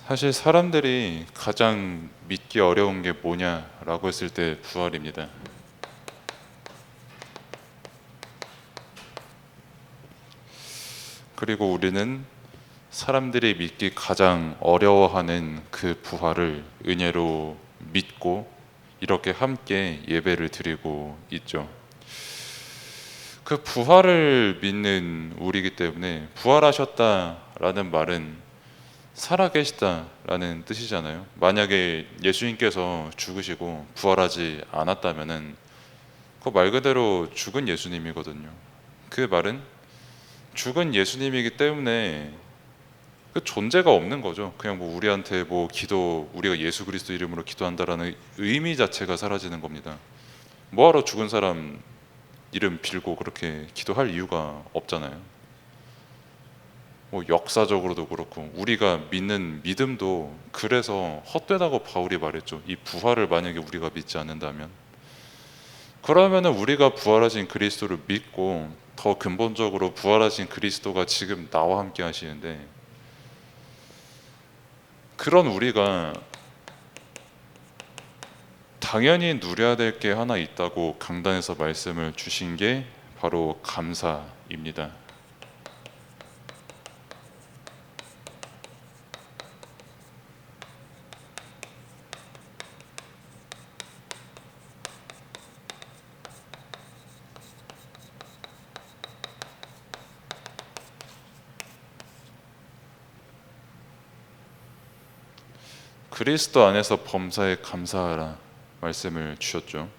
사실 사람들이 가장 믿기 어려운 게 뭐냐라고 했을 때 부활입니다. 그리고 우리는 사람들이 믿기 가장 어려워하는 그 부활을 은혜로 믿고 이렇게 함께 예배를 드리고 있죠. 그 부활을 믿는 우리이기 때문에 부활하셨다라는 말은 살아계시다라는 뜻이잖아요. 만약에 예수님께서 죽으시고 부활하지 않았다면은 그 말 그대로 죽은 예수님이거든요. 그 말은 죽은 예수님이기 때문에 그 존재가 없는 거죠. 그냥 뭐 우리한테 뭐 기도 우리가 예수 그리스도 이름으로 기도한다라는 의미 자체가 사라지는 겁니다. 뭐하러 죽은 사람 이름 빌고 그렇게 기도할 이유가 없잖아요. 뭐 역사적으로도 그렇고 우리가 믿는 믿음도 그래서 헛되다고 바울이 말했죠. 이 부활을 만약에 우리가 믿지 않는다면 그러면은 우리가 부활하신 그리스도를 믿고 더 근본적으로 부활하신 그리스도가 지금 나와 함께 하시는데 그런 우리가 당연히 누려야 될 게 하나 있다고 강단에서 말씀을 주신 게 바로 감사입니다. 그리스도 안에서 범사에 감사하라 말씀을 주셨죠.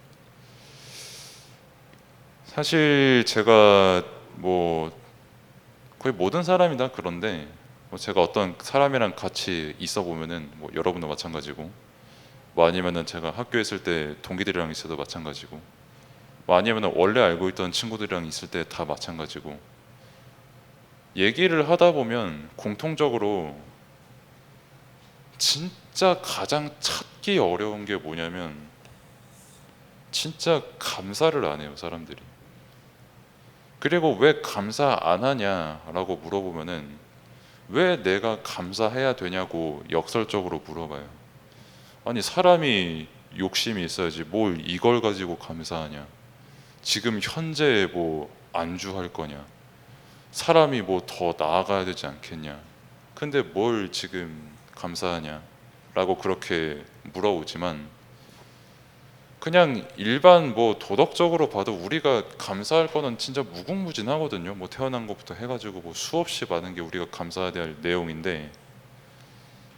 사실 제가 뭐 거의 모든 사람이 다 그런데 뭐 제가 어떤 사람이랑 같이 있어 보면은 뭐 여러분도 마찬가지고 뭐 아니면은 제가 학교에 있을 때 동기들이랑 있어도 마찬가지고 뭐 아니면은 원래 알고 있던 친구들이랑 있을 때 다 마찬가지고 얘기를 하다 보면 공통적으로 진짜 가장 찾기 어려운 게 뭐냐면 진짜 감사를 안 해요 사람들이. 그리고 왜 감사 안 하냐라고 물어보면은 왜 내가 감사해야 되냐고 역설적으로 물어봐요. 아니 사람이 욕심이 있어야지 뭘 이걸 가지고 감사하냐. 지금 현재에 뭐 안주할 거냐. 사람이 뭐 더 나아가야 되지 않겠냐. 근데 뭘 지금 감사하냐 라고 그렇게 물어오지만 그냥 일반 뭐 도덕적으로 봐도 우리가 감사할 거는 진짜 무궁무진하거든요. 뭐 태어난 것부터 해가지고 뭐 수없이 많은 게 우리가 감사해야 될 내용인데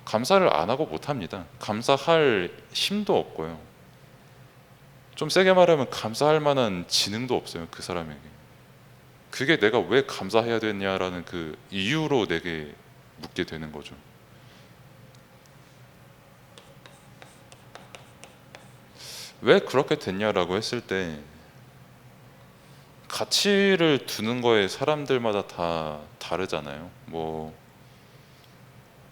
감사를 안 하고 못 합니다. 감사할 힘도 없고요. 좀 세게 말하면 감사할 만한 지능도 없어요. 그 사람에게. 그게 내가 왜 감사해야 되냐라는 그 이유로 내게 묻게 되는 거죠. 왜 그렇게 됐냐라고 했을 때 가치를 두는 거에 사람들마다 다 다르잖아요. 뭐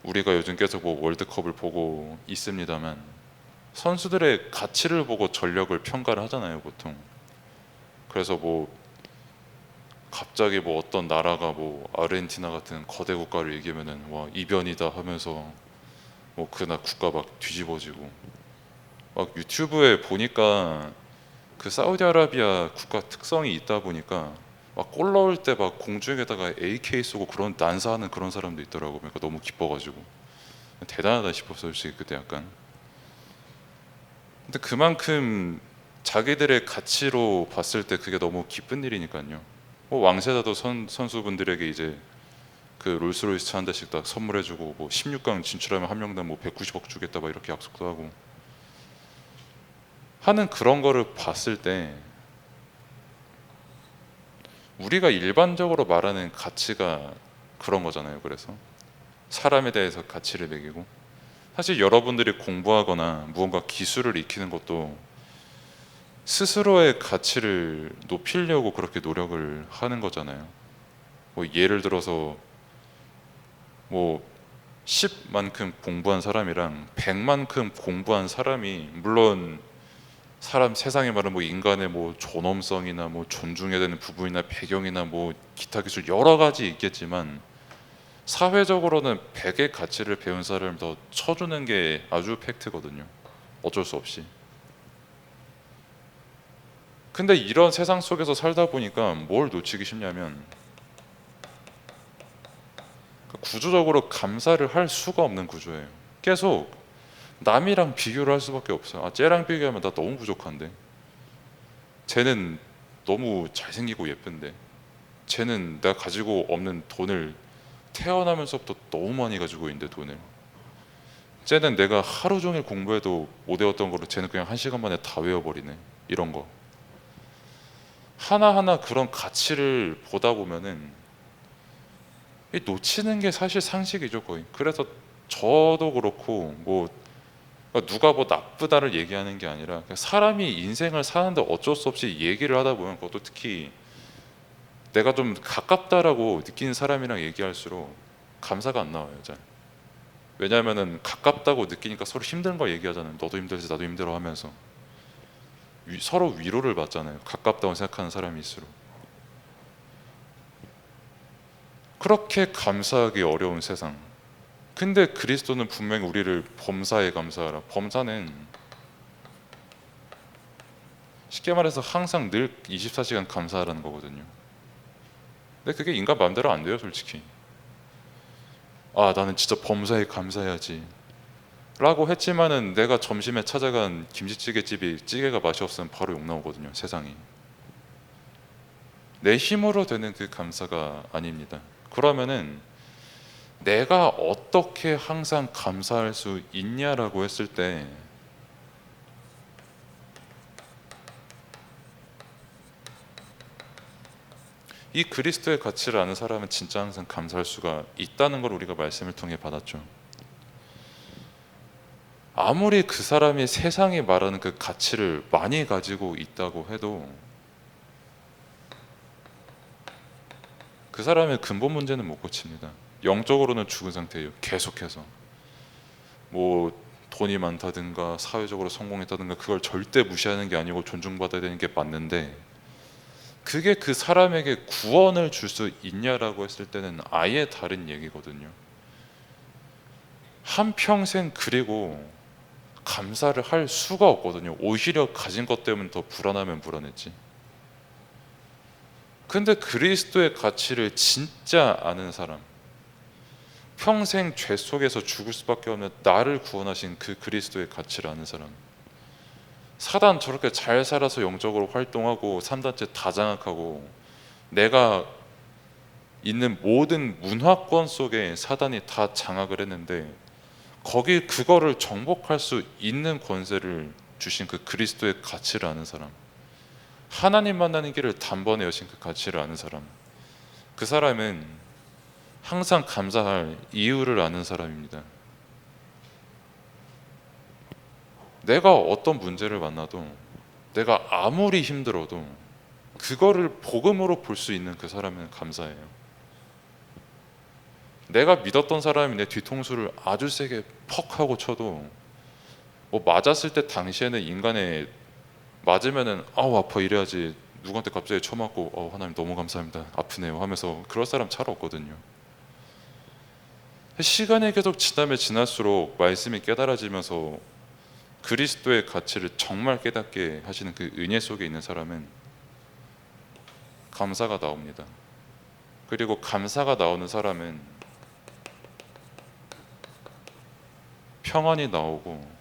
우리가 요즘 계속 뭐 월드컵을 보고 있습니다만 선수들의 가치를 보고 전력을 평가를 하잖아요, 보통. 그래서 뭐 갑자기 뭐 어떤 나라가 뭐 아르헨티나 같은 거대 국가를 이기면은 와 이변이다 하면서 뭐 그날 국가 막 뒤집어지고 막 유튜브에 보니까 그 사우디아라비아 국가 특성이 있다 보니까 막 골 넣을 때 막 공중에다가 AK 쏘고 그런 난사하는 그런 사람도 있더라고. 그러니까 너무 기뻐가지고 대단하다 싶었어요, 솔직히 그때 약간. 근데 그만큼 자기들의 가치로 봤을 때 그게 너무 기쁜 일이니까요. 뭐 왕세자도 선수분들에게 이제 그 롤스로이스 차 한 대씩 딱 선물해주고 뭐 16강 진출하면 한 명당 뭐 190억 주겠다 막 이렇게 약속도 하고 하는 그런 거를 봤을 때 우리가 일반적으로 말하는 가치가 그런 거잖아요. 그래서 사람에 대해서 가치를 매기고 사실 여러분들이 공부하거나 무언가 기술을 익히는 것도 스스로의 가치를 높이려고 그렇게 노력을 하는 거잖아요. 뭐 예를 들어서 뭐 10만큼 공부한 사람이랑 100만큼 공부한 사람이 물론 사람 세상에 말하는 뭐 인간의 뭐 존엄성이나 뭐 존중해야 되는 부분이나 배경이나 뭐 기타 기술 여러 가지 있겠지만 사회적으로는 100의 가치를 배운 사람을 더 쳐주는 게 아주 팩트거든요. 어쩔 수 없이. 근데 이런 세상 속에서 살다 보니까 뭘 놓치기 쉽냐면 구조적으로 감사를 할 수가 없는 구조예요. 계속 남이랑 비교를 할 수밖에 없어요. 아, 쟤랑 비교하면 나 너무 부족한데, 쟤는 너무 잘생기고 예쁜데, 쟤는 내가 가지고 없는 돈을 태어나면서부터 너무 많이 가지고 있는데 돈을, 쟤는 내가 하루 종일 공부해도 못 외웠던 거를 쟤는 그냥 1시간 만에 다 외워버리네. 이런 거 하나하나 그런 가치를 보다 보면은 이 놓치는 게 사실 상식이죠, 거의. 그래서 저도 그렇고 뭐 누가 뭐 나쁘다를 얘기하는 게 아니라 사람이 인생을 사는데 어쩔 수 없이 얘기를 하다 보면, 그것도 특히 내가 좀 가깝다라고 느끼는 사람이랑 얘기할수록 감사가 안 나와요, 잘. 왜냐하면은 가깝다고 느끼니까 서로 힘든 거 얘기하잖아요. 너도 힘들지 나도 힘들어 하면서 서로 위로를 받잖아요, 가깝다고 생각하는 사람일수록. 그렇게 감사하기 어려운 세상. 근데 그리스도는 분명히 우리를 범사에 감사하라. 범사는 쉽게 말해서 항상 늘 24시간 감사하라는 거거든요. 근데 그게 인간 마음대로 안 돼요, 솔직히. 아, 나는 진짜 범사에 감사해야지 라고 했지만은 내가 점심에 찾아간 김치찌개 집이 찌개가 맛이 없으면 바로 욕 나오거든요, 세상이. 내 힘으로 되는 그 감사가 아닙니다. 그러면은 내가 어떻게 항상 감사할 수 있냐라고 했을 때, 이 그리스도의 가치를 아는 사람은 진짜 항상 감사할 수가 있다는 걸 우리가 말씀을 통해 받았죠. 아무리 그 사람이 세상이 말하는 그 가치를 많이 가지고 있다고 해도 그 사람의 근본 문제는 못 고칩니다. 영적으로는 죽은 상태예요. 계속해서 뭐 돈이 많다든가 사회적으로 성공했다든가 그걸 절대 무시하는 게 아니고 존중받아야 되는 게 맞는데, 그게 그 사람에게 구원을 줄 수 있냐라고 했을 때는 아예 다른 얘기거든요. 한평생 그리고 감사를 할 수가 없거든요. 오히려 가진 것 때문에 더 불안하면 불안했지. 근데 그리스도의 가치를 진짜 아는 사람, 평생 죄 속에서 죽을 수밖에 없는 나를 구원하신 그 그리스도의 가치를 아는 사람, 사단 저렇게 잘 살아서 영적으로 활동하고 3단체 다 장악하고 내가 있는 모든 문화권 속에 사단이 다 장악을 했는데 거기 그거를 정복할 수 있는 권세를 주신 그 그리스도의 가치를 아는 사람, 하나님 만나는 길을 단번에 여신 그 가치를 아는 사람, 그 사람은 항상 감사할 이유를 아는 사람입니다. 내가 어떤 문제를 만나도, 내가 아무리 힘들어도 그거를 복음으로 볼 수 있는 그 사람은 감사해요. 내가 믿었던 사람이 내 뒤통수를 아주 세게 퍽 하고 쳐도 뭐 맞았을 때 당시에는 인간의 맞으면은 아우 아파 이래야지, 누구한테 갑자기 쳐맞고 하나님 너무 감사합니다 아프네요 하면서 그럴 사람 잘 없거든요. 시간이 계속 지나면 지날수록 말씀이 깨달아지면서 그리스도의 가치를 정말 깨닫게 하시는 그 은혜 속에 있는 사람은 감사가 나옵니다. 그리고 감사가 나오는 사람은 평안이 나오고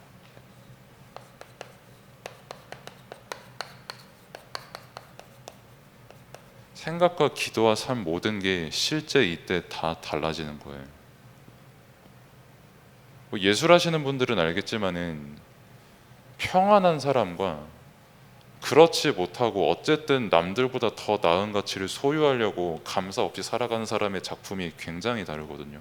생각과 기도와 삶 모든 게 실제 이때 다 달라지는 거예요. 뭐 예술하시는 분들은 알겠지만은 평안한 사람과 그렇지 못하고 어쨌든 남들보다 더 나은 가치를 소유하려고 감사 없이 살아가는 사람의 작품이 굉장히 다르거든요.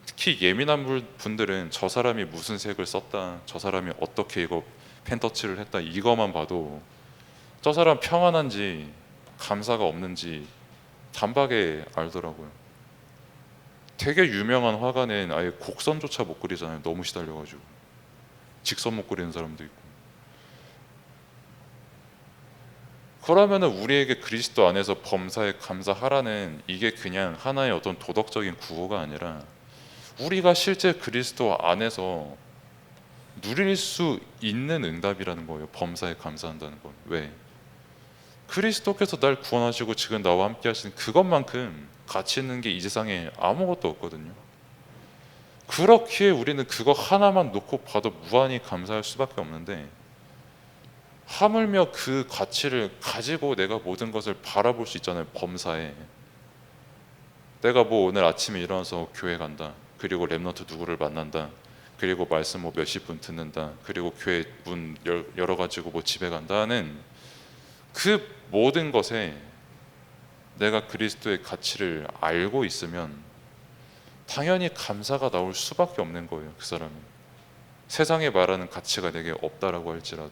특히 예민한 분들은 저 사람이 무슨 색을 썼다, 저 사람이 어떻게 이거 펜터칠을 했다, 이거만 봐도 저 사람 평안한지 감사가 없는지 단박에 알더라고요. 되게 유명한 화가는 아예 곡선조차 못 그리잖아요. 너무 시달려가지고. 직선 못 그리는 사람도 있고. 그러면은 우리에게 그리스도 안에서 범사에 감사하라는 이게 그냥 하나의 어떤 도덕적인 구호가 아니라 우리가 실제 그리스도 안에서 누릴 수 있는 응답이라는 거예요. 범사에 감사한다는 건. 왜? 그리스도께서 날 구원하시고 지금 나와 함께 하시는 그것만큼 가치 있는 게 이 세상에 아무것도 없거든요. 그렇기에 우리는 그거 하나만 놓고 봐도 무한히 감사할 수밖에 없는데, 하물며 그 가치를 가지고 내가 모든 것을 바라볼 수 있잖아요. 범사에 내가 뭐 오늘 아침에 일어나서 교회 간다, 그리고 랩런트 누구를 만난다, 그리고 말씀 뭐 몇십 분 듣는다, 그리고 교회 문 열어가지고 뭐 집에 간다는 그 모든 것에 내가 그리스도의 가치를 알고 있으면 당연히 감사가 나올 수밖에 없는 거예요. 그 사람은 세상에 말하는 가치가 내게 없다라고 할지라도.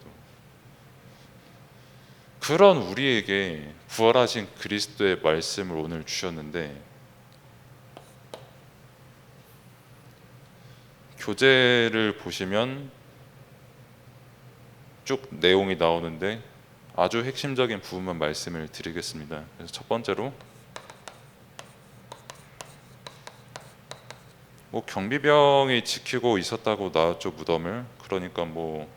그런 우리에게 부활하신 그리스도의 말씀을 오늘 주셨는데, 교재를 보시면 쭉 내용이 나오는데 아주 핵심적인 부분만 말씀을 드리겠습니다. 그래서 첫 번째로, 뭐 경비병이 지키고 있었다고 나왔죠, 무덤을. 그러니까 뭐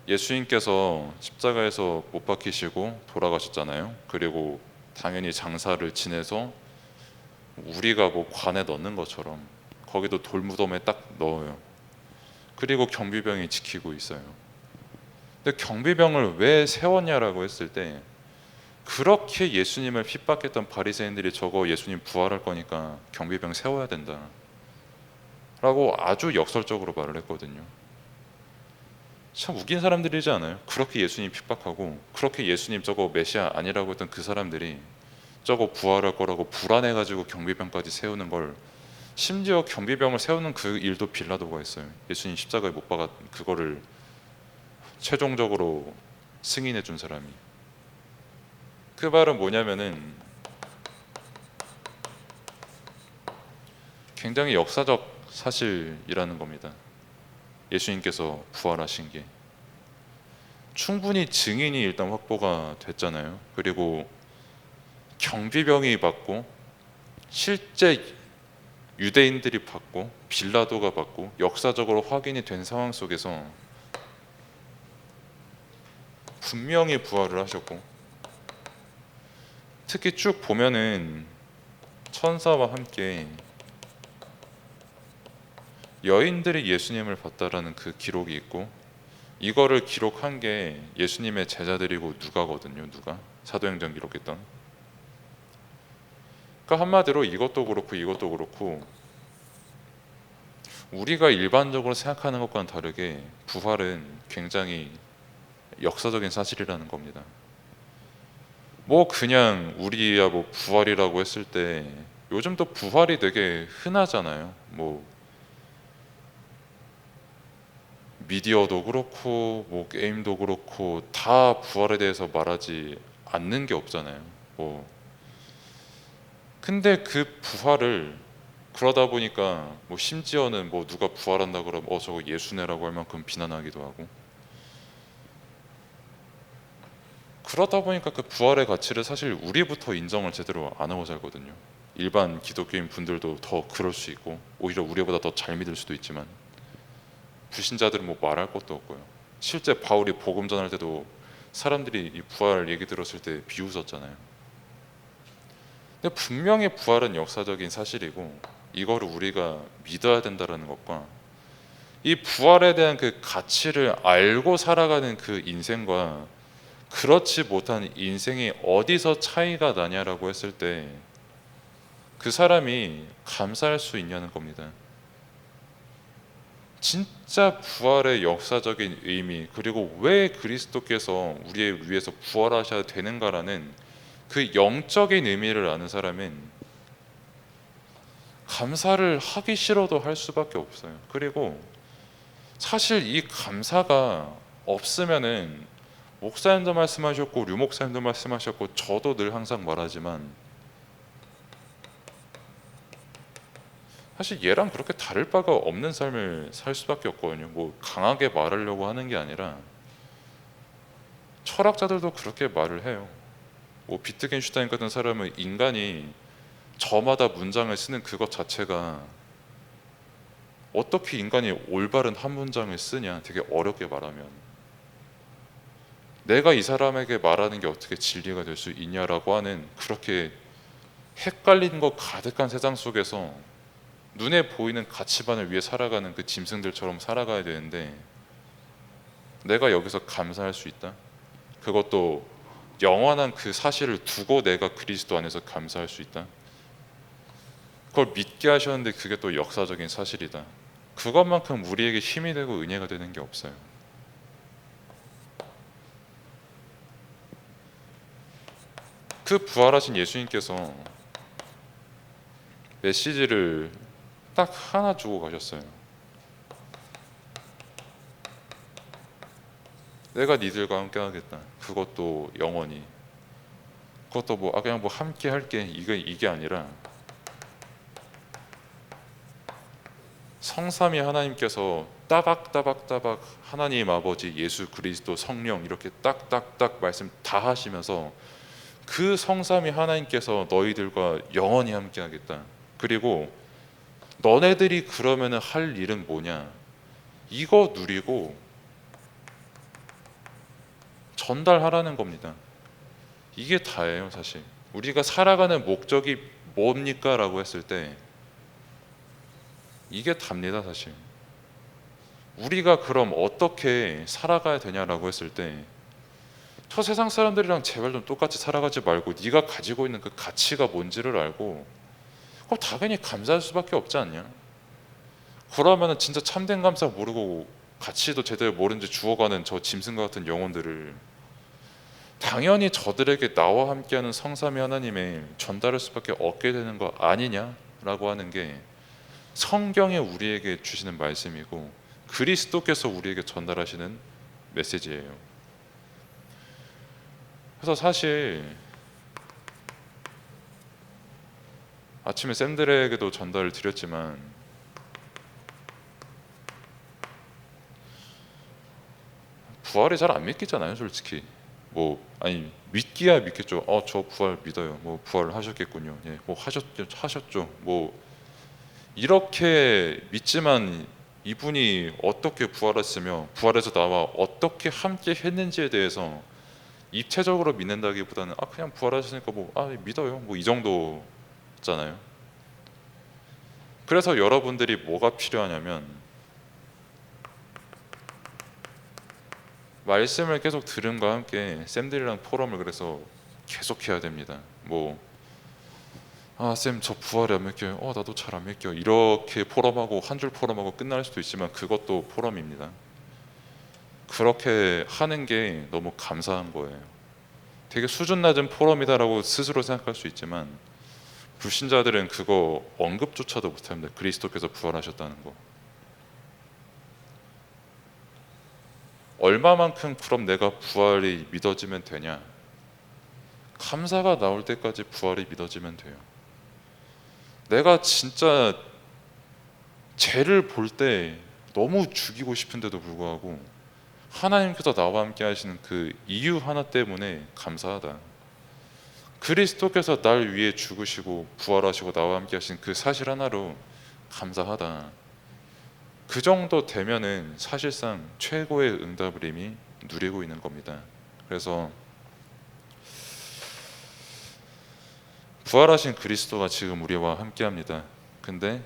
예수님께서 십자가에서 못 박히시고 돌아가셨잖아요. 그리고 당연히 장사를 지내서 우리가 뭐 관에 넣는 것처럼 거기도 돌무덤에 딱 넣어요. 그리고 경비병이 지키고 있어요. 근데 경비병을 왜 세웠냐라고 했을 때, 그렇게 예수님을 핍박했던 바리새인들이 저거 예수님 부활할 거니까 경비병 세워야 된다 라고 아주 역설적으로 말을 했거든요. 참 웃긴 사람들이지 않아요? 그렇게 예수님 핍박하고 그렇게 예수님 저거 메시아 아니라고 했던 그 사람들이 저거 부활할 거라고 불안해가지고 경비병까지 세우는 걸, 심지어 경비병을 세우는 그 일도 빌라도가 했어요. 예수님 십자가에 못 박아 그거를 최종적으로 승인해 준 사람이. 그 말은 뭐냐면은 굉장히 역사적 사실이라는 겁니다. 예수님께서 부활하신 게 충분히 증인이 일단 확보가 됐잖아요. 그리고 경비병이 받고 실제 유대인들이 받고 빌라도가 받고 역사적으로 확인이 된 상황 속에서 분명히 부활을 하셨고, 특히 쭉 보면은 천사와 함께 여인들이 예수님을 봤다라는 그 기록이 있고, 이거를 기록한 게 예수님의 제자들이고 누가거든요. 누가 사도행전 기록했던. 그러니까 한마디로 이것도 그렇고 이것도 그렇고 우리가 일반적으로 생각하는 것과는 다르게 부활은 굉장히 역사적인 사실이라는 겁니다. 뭐 그냥 우리야 뭐 부활이라고 했을 때 요즘 또 부활이 되게 흔하잖아요. 뭐 미디어도 그렇고 뭐 게임도 그렇고 다 부활에 대해서 말하지 않는 게 없잖아요. 뭐 근데 그 부활을 그러다 보니까 뭐 심지어는 뭐 누가 부활한다 그러면 저거 예수네라고 할 만큼 비난하기도 하고, 그러다 보니까 그 부활의 가치를 사실 우리부터 인정을 제대로 안 하고 살거든요. 일반 기독교인 분들도 더 그럴 수 있고 오히려 우리보다 더 잘 믿을 수도 있지만 불신자들은 뭐 말할 것도 없고요. 실제 바울이 복음 전할 때도 사람들이 이 부활 얘기 들었을 때 비웃었잖아요. 근데 분명히 부활은 역사적인 사실이고 이거를 우리가 믿어야 된다는 것과, 이 부활에 대한 그 가치를 알고 살아가는 그 인생과 그렇지 못한 인생이 어디서 차이가 나냐라고 했을 때 그 사람이 감사할 수 있냐는 겁니다. 진짜 부활의 역사적인 의미, 그리고 왜 그리스도께서 우리를 위해서 부활하셔야 되는가라는 그 영적인 의미를 아는 사람은 감사를 하기 싫어도 할 수밖에 없어요. 그리고 사실 이 감사가 없으면은, 목사님도 말씀하셨고 류 목사님도 말씀하셨고 저도 늘 항상 말하지만 사실 얘랑 그렇게 다를 바가 없는 삶을 살 수밖에 없거든요. 뭐 강하게 말하려고 하는 게 아니라 철학자들도 그렇게 말을 해요. 뭐 비트겐슈타인 같은 사람은 인간이 저마다 문장을 쓰는 그것 자체가 어떻게 인간이 올바른 한 문장을 쓰냐, 되게 어렵게 말하면 내가 이 사람에게 말하는 게 어떻게 진리가 될 수 있냐라고 하는, 그렇게 헷갈린 것 가득한 세상 속에서 눈에 보이는 가치관을 위해 살아가는 그 짐승들처럼 살아가야 되는데, 내가 여기서 감사할 수 있다? 그것도 영원한 그 사실을 두고 내가 그리스도 안에서 감사할 수 있다? 그걸 믿게 하셨는데 그게 또 역사적인 사실이다. 그것만큼 우리에게 힘이 되고 은혜가 되는 게 없어요. 그 부활하신 예수님께서 메시지를 딱 하나 주고 가셨어요. 내가 니들과 함께 하겠다. 그것도 영원히. 그것도 그냥 함께 할게, 이게 아니라 성삼위 하나님께서 따박따박따박 하나님 아버지, 예수 그리스도, 성령 이렇게 딱딱딱 말씀 다 하시면서 그 성삼위 하나님께서 너희들과 영원히 함께 하겠다. 그리고 너네들이 그러면 할 일은 뭐냐? 이거 누리고 전달하라는 겁니다. 이게 다예요. 사실 우리가 살아가는 목적이 뭡니까? 라고 했을 때 이게 답니다. 사실 우리가 그럼 어떻게 살아가야 되냐라고 했을 때, 저 세상 사람들이랑 제발 좀 똑같이 살아가지 말고 네가 가지고 있는 그 가치가 뭔지를 알고 그럼 당연히 감사할 수밖에 없지 않냐? 그러면은 진짜 참된 감사 모르고 가치도 제대로 모른 채 죽어가는 저 짐승과 같은 영혼들을 당연히 저들에게 나와 함께하는 성삼위 하나님의 전달할 수밖에 없게 되는 거 아니냐라고 하는 게 성경에 우리에게 주시는 말씀이고 그리스도께서 우리에게 전달하시는 메시지예요. 그래서 사실 아침에 쌤들에게도 전달을 드렸지만 부활이 잘 안 믿기잖아요. 솔직히 아니 믿기야 믿겠죠. 저 부활 믿어요. 부활을 하셨겠군요. 예, 하셨죠. 이렇게 믿지만 이분이 어떻게 부활했으며 부활해서 나와 어떻게 함께 했는지에 대해서 입체적으로 믿는다기보다는 그냥 부활하셨으니까 믿어요. 이 정도잖아요. 그래서 여러분들이 뭐가 필요하냐면 말씀을 계속 들음과 함께 쌤들이랑 포럼을 그래서 계속 해야 됩니다. 쌤 저 부활이 안 믿겨요. 나도 잘 안 믿겨. 이렇게 포럼하고 한 줄 포럼하고 끝날 수도 있지만 그것도 포럼입니다. 그렇게 하는 게 너무 감사한 거예요. 되게 수준 낮은 포럼이다라고 스스로 생각할 수 있지만 불신자들은 그거 언급조차도 못합니다. 그리스도께서 부활하셨다는 거. 얼마만큼 그럼 내가 부활이 믿어지면 되냐? 감사가 나올 때까지 부활이 믿어지면 돼요. 내가 진짜 죄를 볼 때 너무 죽이고 싶은데도 불구하고 하나님께서 나와 함께 하시는 그 이유 하나 때문에 감사하다. 그리스도께서 날 위해 죽으시고 부활하시고 나와 함께 하신 그 사실 하나로 감사하다. 그 정도 되면은 사실상 최고의 응답을 이미 누리고 있는 겁니다. 그래서 부활하신 그리스도가 지금 우리와 함께합니다. 근데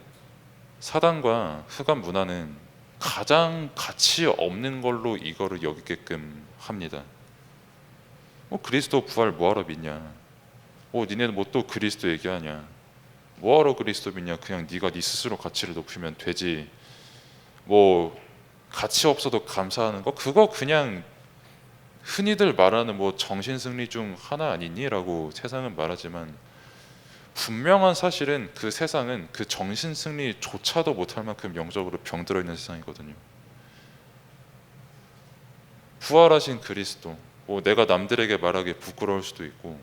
사단과 흑암 문화는 가장 가치 없는 걸로 이거를 여기게끔 합니다. 그리스도 부활 뭐하러 믿냐? 니네는 또 그리스도 얘기하냐? 뭐하러 그리스도 믿냐? 그냥 네가 네 스스로 가치를 높이면 되지. 가치 없어도 감사하는 거 그거 그냥 흔히들 말하는 정신승리 중 하나 아니니? 라고 세상은 말하지만 분명한 사실은 그 세상은 그 정신승리조차도 못할 만큼 영적으로 병들어 있는 세상이거든요. 부활하신 그리스도, 내가 남들에게 말하기 부끄러울 수도 있고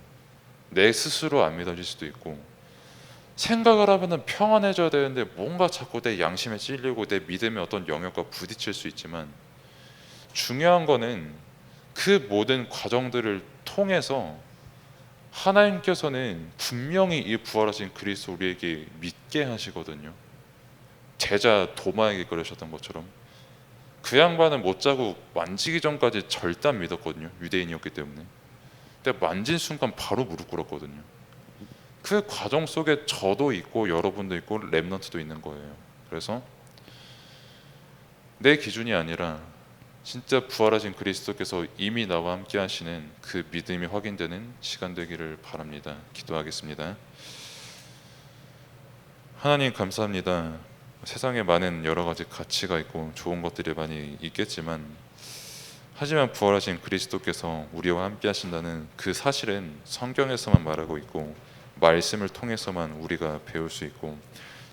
내 스스로 안 믿어질 수도 있고 생각을 하면은 평안해져야 되는데 뭔가 자꾸 내 양심에 찔리고 내 믿음의 어떤 영역과 부딪힐 수 있지만 중요한 거는 그 모든 과정들을 통해서 하나님께서는 분명히 이 부활하신 그리스도 우리에게 믿게 하시거든요. 제자 도마에게 그러셨던 것처럼 그 양반은 못 자고 만지기 전까지 절대 안 믿었거든요. 유대인이었기 때문에. 근데 만진 순간 바로 무릎 꿇었거든요. 그 과정 속에 저도 있고 여러분도 있고 렘넌트도 있는 거예요. 그래서 내 기준이 아니라 진짜 부활하신 그리스도께서 이미 나와 함께 하시는 그 믿음이 확인되는 시간 되기를 바랍니다. 기도하겠습니다. 하나님 감사합니다. 세상에 많은 여러 가지 가치가 있고 좋은 것들이 많이 있겠지만 하지만 부활하신 그리스도께서 우리와 함께 하신다는 그 사실은 성경에서만 말하고 있고 말씀을 통해서만 우리가 배울 수 있고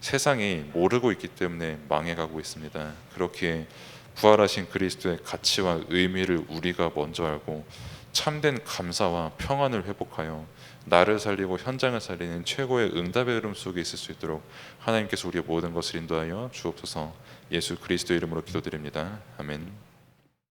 세상이 모르고 있기 때문에 망해가고 있습니다. 그렇기에 부활하신 그리스도의 가치와 의미를 우리가 먼저 알고 참된 감사와 평안을 회복하여 나를 살리고 현장을 살리는 최고의 응답의 흐름 속에 있을 수 있도록 하나님께서 우리의 모든 것을 인도하여 주옵소서. 예수 그리스도의 이름으로 기도드립니다. 아멘.